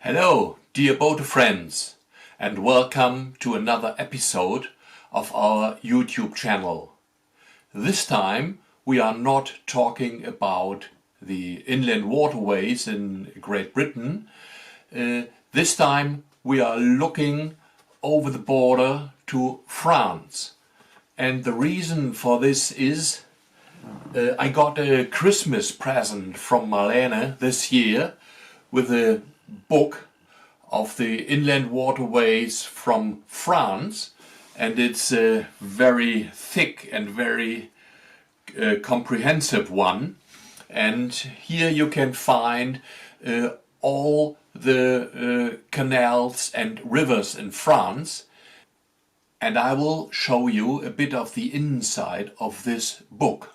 Hello, dear boat friends, and welcome to another episode of our YouTube channel. This time we are not talking about the inland waterways in Great Britain. This time we are looking over the border to France. And the reason for this is I got a Christmas present from Marlene this year with a book of the inland waterways from France, and it's a very thick and very comprehensive one. And here you can find all the canals and rivers in France, and I will show you a bit of the inside of this book.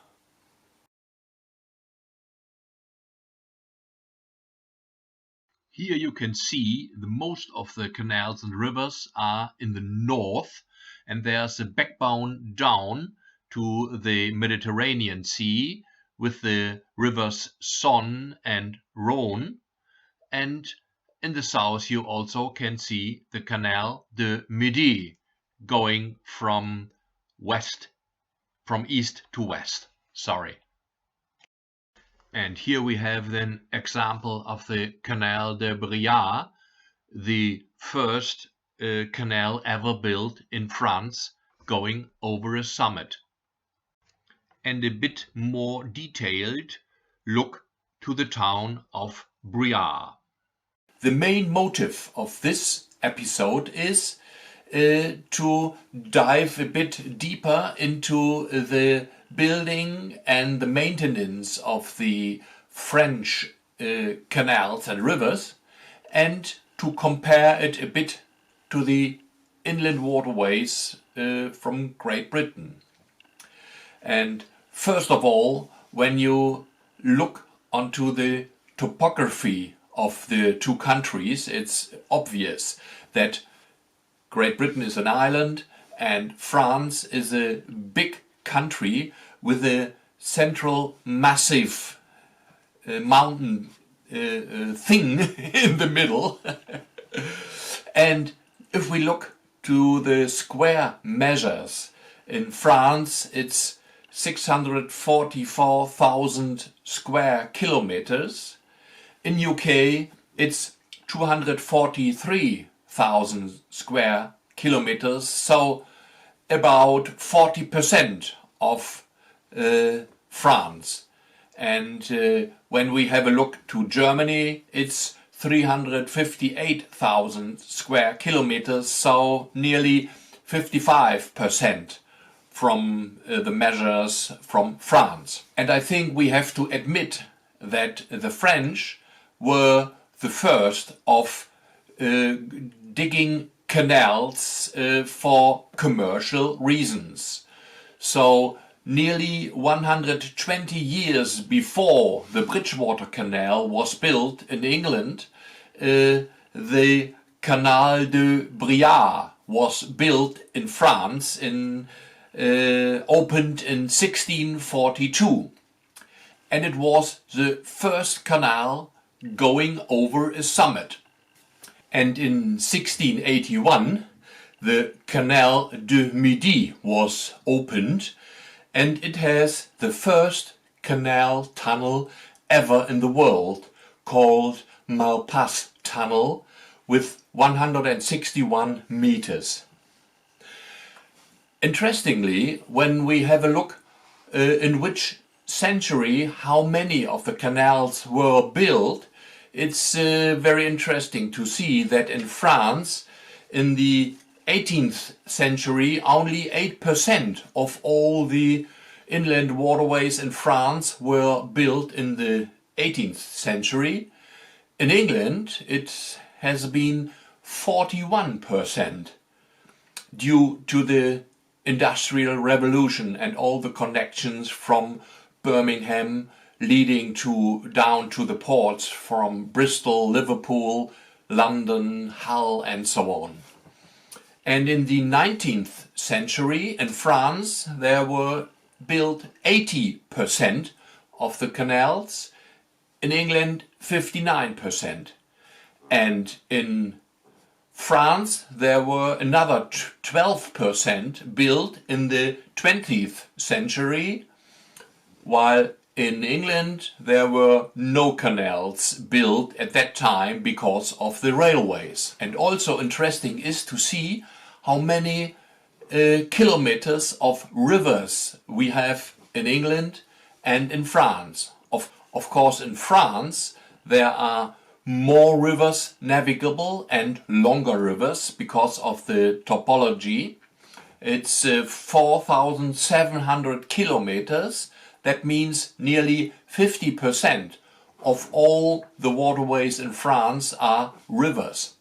Here you can see the most of the canals and rivers are in the north, and there's a backbone down to the Mediterranean Sea with the rivers Saône and Rhône. And in the south you also can see the Canal de Midi going from east to west. And here we have an example of the Canal de Briare, the first canal ever built in France, going over a summit. And a bit more detailed look to the town of Briare. The main motive of this episode is to dive a bit deeper into the building and the maintenance of the French canals and rivers, and to compare it a bit to the inland waterways from Great Britain. And first of all, when you look onto the topography of the two countries, it's obvious that Great Britain is an island and France is a big country with a central massive mountain thing in the middle. And if we look to the square measures, in France it's 644,000 square kilometers. In UK it's 243,000 square kilometers, so about 40% of France. And when we have a look to Germany, it's 358,000 square kilometers, so nearly 55% from the measures from France. And I think we have to admit that the French were the first of digging canals for commercial reasons. So nearly 120 years before the Bridgewater Canal was built in England, the Canal de Briare was built in France, opened in 1642. And it was the first canal going over a summit. And in 1681 the Canal de Midi was opened, and it has the first canal tunnel ever in the world, called Malpas Tunnel, with 161 meters. Interestingly, when we have a look in which century how many of the canals were built, it's very interesting to see that in France, in the 18th century, only 8% of all the inland waterways in France were built in the 18th century. In England, it has been 41%, due to the Industrial Revolution and all the connections from Birmingham leading down to the ports from Bristol, Liverpool, London, Hull and so on. And in the 19th century in France there were built 80% of the canals, in England 59%. And in France there were another 12% built in the 20th century, while in England there were no canals built at that time because of the railways. And also interesting is to see how many kilometers of rivers we have in England and in France. Of course, in France there are more rivers navigable and longer rivers because of the topology. It's 4,700 kilometers. That means nearly 50% of all the waterways in France are rivers.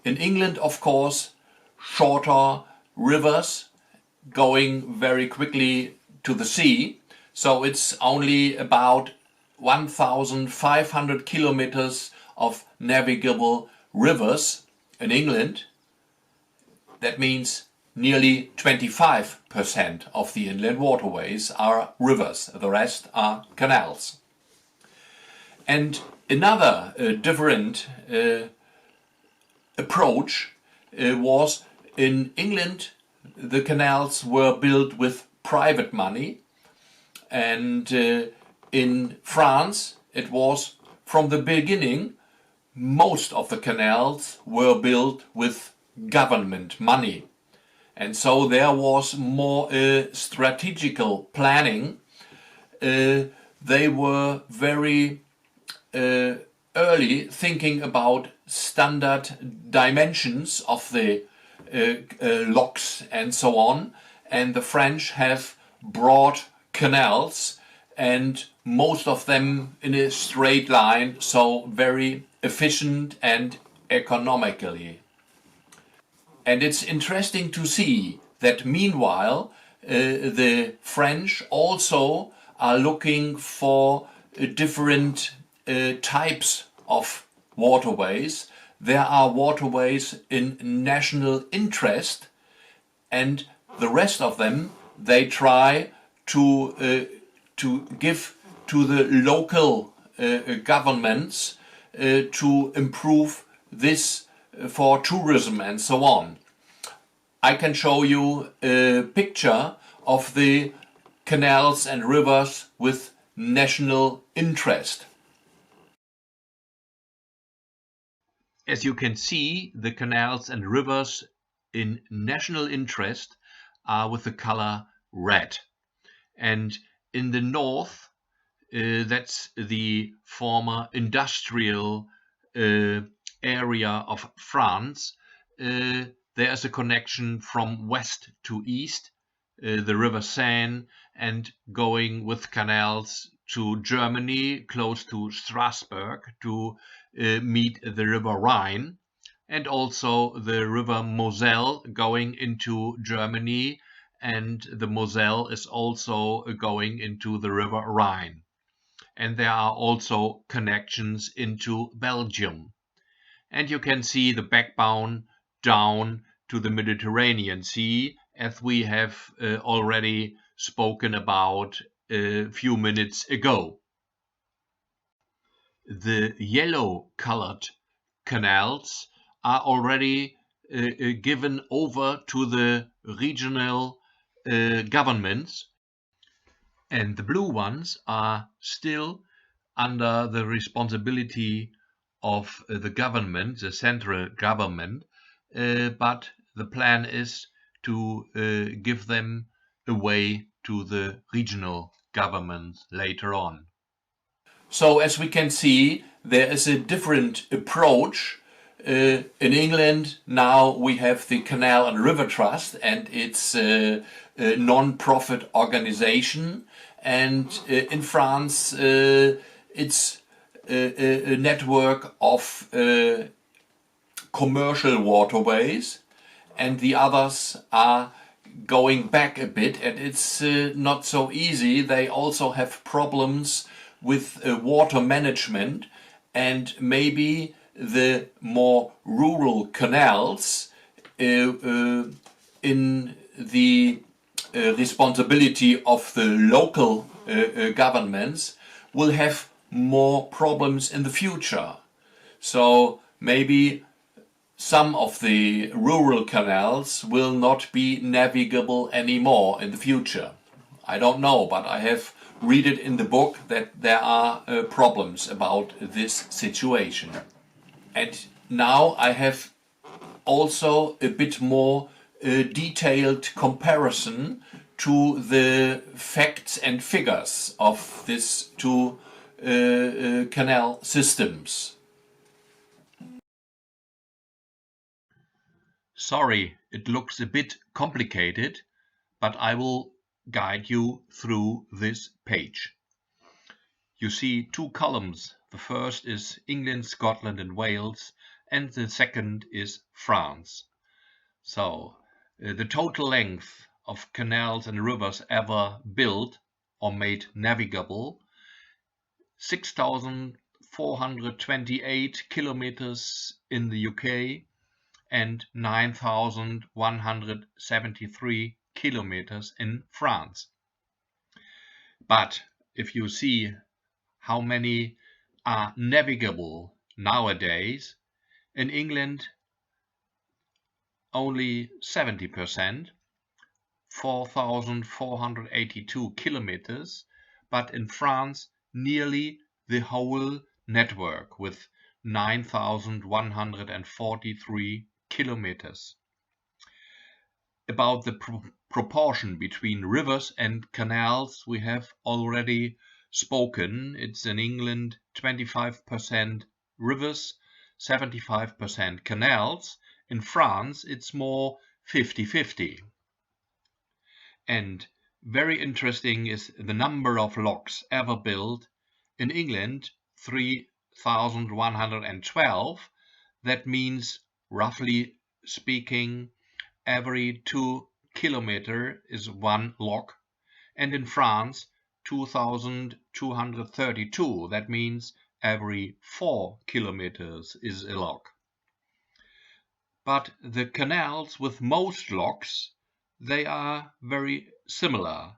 In England, of course, shorter rivers going very quickly to the sea. So it's only about 1,500 kilometers of navigable rivers in England. That means nearly 25% of the inland waterways are rivers. The rest are canals. And another different approach was in England. The canals were built with private money, and in France it was from the beginning most of the canals were built with government money. And so there was more strategical planning. They were very early thinking about standard dimensions of the locks and so on. And the French have broad canals, and most of them in a straight line, so very efficient and economically. And it's interesting to see that meanwhile the French also are looking for different types of waterways. There are waterways in national interest, and the rest of them they try to give to the local governments to improve this for tourism and so on. I can show you a picture of the canals and rivers with national interest. As you can see, the canals and rivers in national interest are with the color red. And in the north, that's the former industrial area of France. There is a connection from west to east, the River Seine, and going with canals to Germany, close to Strasbourg, to meet the River Rhine, and also the River Moselle going into Germany, and the Moselle is also going into the River Rhine. And there are also connections into Belgium. And you can see the backbone down to the Mediterranean Sea, as we have already spoken about a few minutes ago. The yellow colored canals are already given over to the regional governments, and the blue ones are still under the responsibility of the government, the central government, but the plan is to give them away to the regional governments later on. So as we can see, there is a different approach. In England now we have the Canal and River Trust, and it's a non-profit organization, and in France it's a network of commercial waterways, and the others are going back a bit, and it's not so easy. They also have problems with water management, and maybe the more rural canals in the responsibility of the local governments will have more problems in the future. So maybe some of the rural canals will not be navigable anymore in the future. I don't know, but I have read it in the book that there are problems about this situation. And now I have also a bit more detailed comparison to the facts and figures of these two canal systems. Sorry, it looks a bit complicated, but I will guide you through this page. You see two columns. The first is England, Scotland and Wales, and the second is France. So the total length of canals and rivers ever built or made navigable, 6,428 kilometers in the UK and 9,173 kilometers in France. But if you see how many are navigable nowadays, in England only 70%, 4,482 kilometers, but in France nearly the whole network with 9,143 kilometers. About the proportion between rivers and canals we have already spoken. It's in England 25% rivers, 75% canals. In France it's more 50-50. And very interesting is the number of locks ever built. In England 3,112. That means, roughly speaking, every 2 kilometers is one lock, and in France 2,232. That means every 4 kilometers is a lock. But the canals with most locks, they are very similar.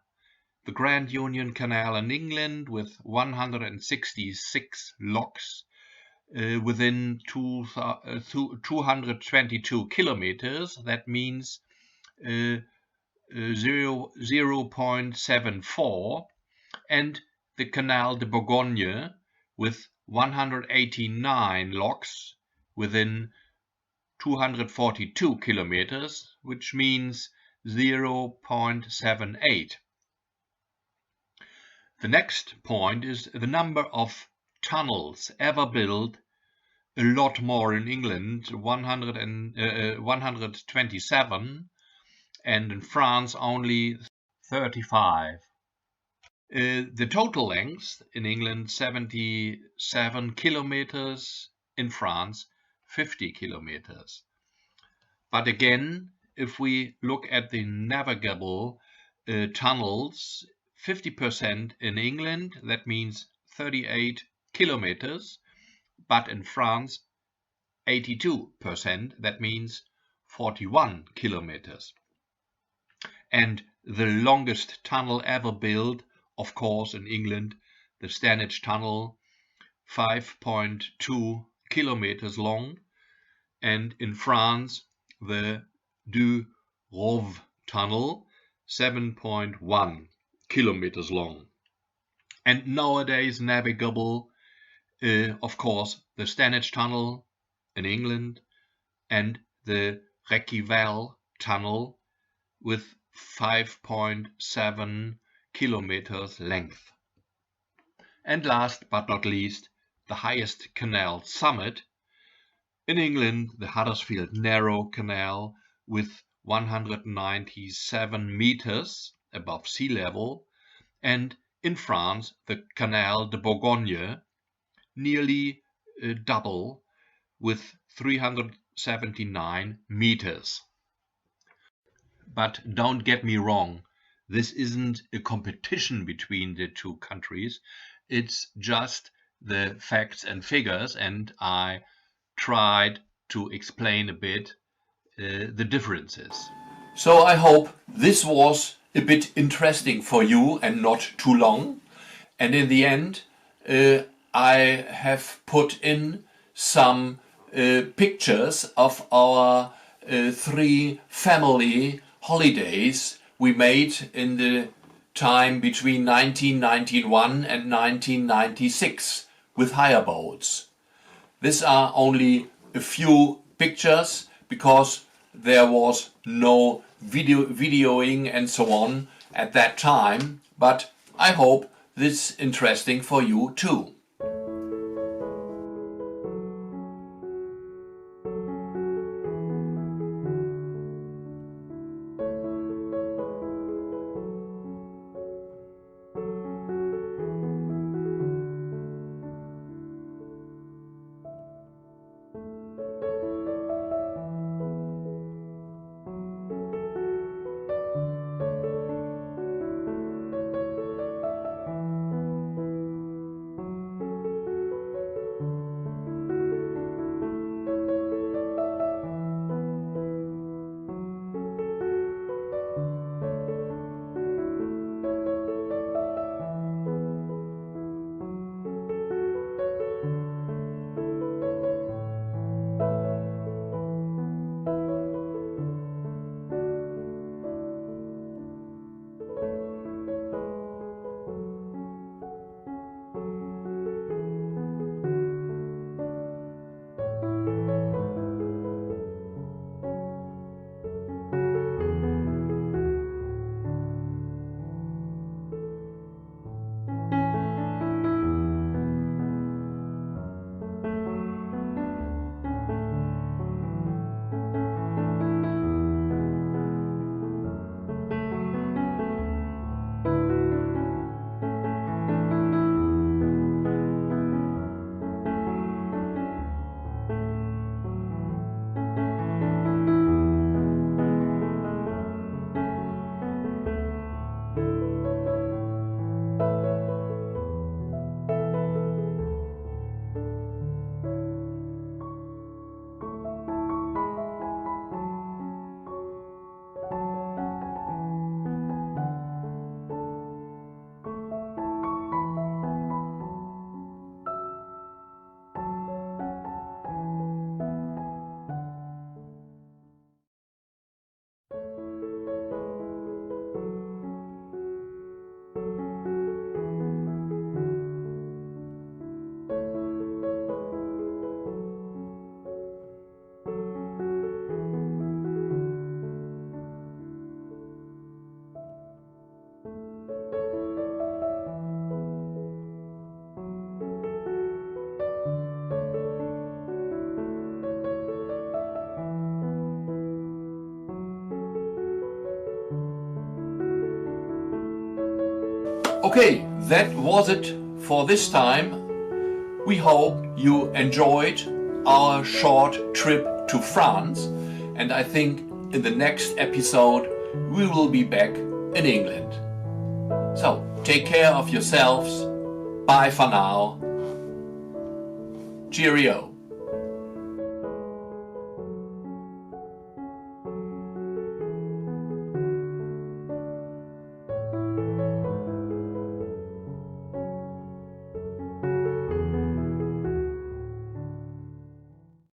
The Grand Union Canal in England with 166 locks within 222 kilometers. That means 0.74, and the Canal de Bourgogne with 189 locks within 242 kilometers, which means 0.78. The next point is the number of tunnels ever built. A lot more in England, 127, and in France only 35. The total length in England 77 kilometers, in France 50 kilometers. But again, if we look at the navigable tunnels, 50% in England, that means 38 kilometers, but in France 82%, that means 41 kilometers. And the longest tunnel ever built, of course, in England, the Stanage Tunnel, 5.2 kilometers long, and in France the Du Rove Tunnel, 7.1 kilometers long. And nowadays navigable, of course, the Stanage Tunnel in England and the Reckyvale Tunnel with 5.7 kilometers length. And last but not least, the highest canal summit in England, the Huddersfield Narrow Canal with 197 meters above sea level, and in France the Canal de Bourgogne, nearly double, with 379 meters. But don't get me wrong, this isn't a competition between the two countries, it's just the facts and figures, and I tried to explain a bit the differences. So I hope this was a bit interesting for you and not too long. And in the end, I have put in some pictures of our 3 family holidays we made in the time between 1991 and 1996 with hireboats. These are only a few pictures because there was no videoing and so on at that time, but I hope this is interesting for you too. Okay, that was it for this time. We hope you enjoyed our short trip to France, and I think in the next episode we will be back in England. So, take care of yourselves. Bye for now. Cheerio.